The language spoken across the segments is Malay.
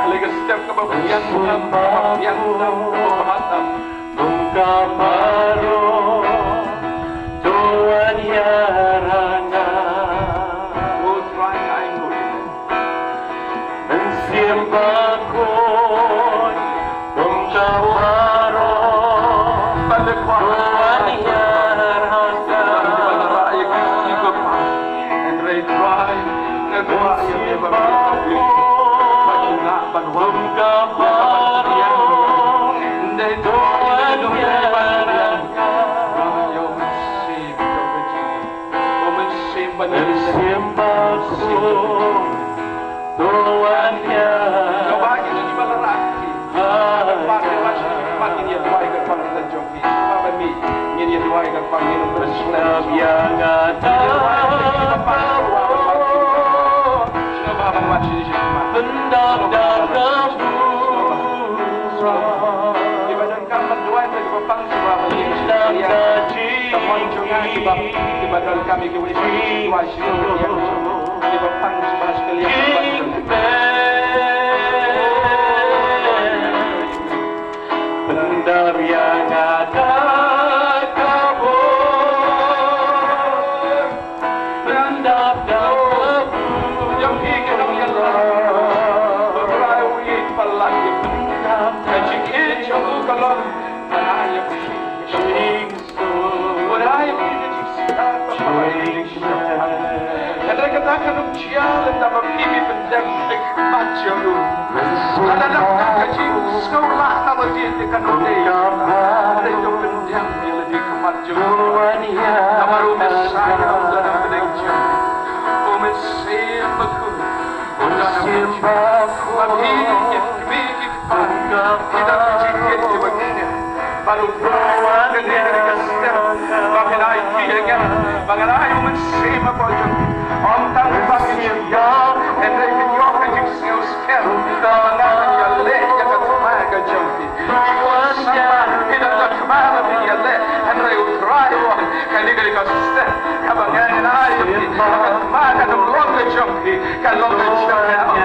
Halika setiap kebahagiaan Tuhan, kebahagiaan dalam kebahatan. Mengkamaro Tuhan yarana Utrai aingku Mensiambakon Mengkamaro balik Tuhan yarana rakyat juga and they try nagawa yang dia berpikir pagina banwang Mengkamaro they Tuhan yarana yo masih Mensiambakon Tuhan yarana coba kita di balaraki pakai masih pakai dia tuai ke panggilan joki apa mi dia tuai ke panggilan berslam yang ada Pendam dan Ibadatkan berdoa dari Bapa Surah Ibadat kami ke situasi di Bapa Surah sekalian Pendam yang ada katakan ujian dan bibi pendamping macam ada nak kaji sekolah nama dia dekat ada itu pendamping lebih kemaju nama rumah saya dalam pendamping rumah saya beku tidak sedikit sebagainya baru berawan dengan kesetiaan mengenai dia mengenai menerima pojok om tanpa dia hendak dia kecil sekali mengenai dia leh yang ketemu kejampi tidak kemana dia leh hendak utrai wah kali kesetiaan mengenai dia kemana dalam kejampi kalau kejampi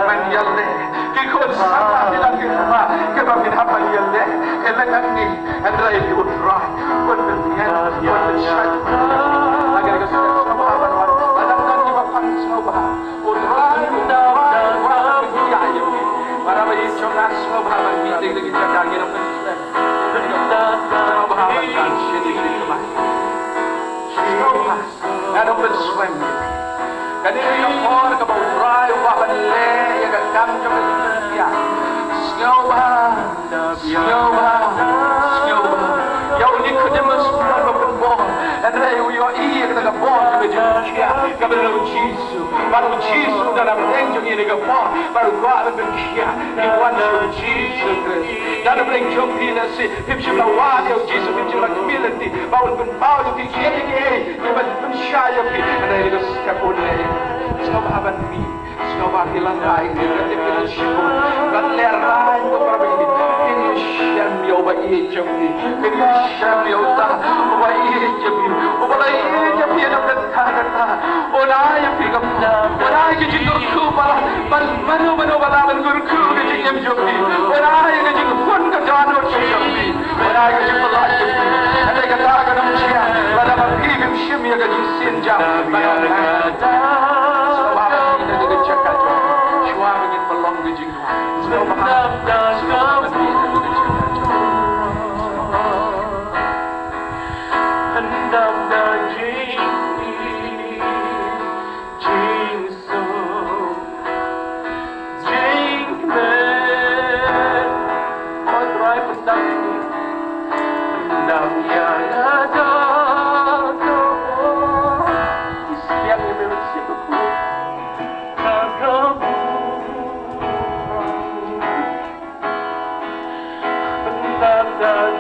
mengenai leh kikut sama tidak kemana kebabin apa dia leh hendak ni hendak dia utrai pun berniat pun bersyat agar kesetiaan sama para bayi cuma semua bahagian meeting lagi jaga kita Islam. Semua bahagian sini kemana? Semua ada bersama. Kali ini orang ke bawah rai, wahai le, yang kagam cuma dia. Semua, yang ini kerja masukkan berbohong. Dan saya iya kita bohong juga dia. Kebenaran Yesus, baru Yesus dalam renjong ini bohong, baru gua berkia. Iwan Yesus Kristus. Dan renjong ini si, himself lawan yang Yesus himself community. Baru penpaul yang kiri, ibarat pensyaya pi. Ada yang setiap orang. Semua bahagian mi, semua bahagian lain. Kita tidak syukur. Dan lerai beberapa ini. Ini syam yang baik jami. Ini syam yang tak baik jami. Obalai jami yang berkata. Olay yang pikam. Olay kejitu kubala. Manu bala bergurku kejim jami. Olay kejitu pun kejano jami. Olay kejitu lagi. Ada kata akan mesti. Pada pagi mesti yang kejisin jam. Pendam dan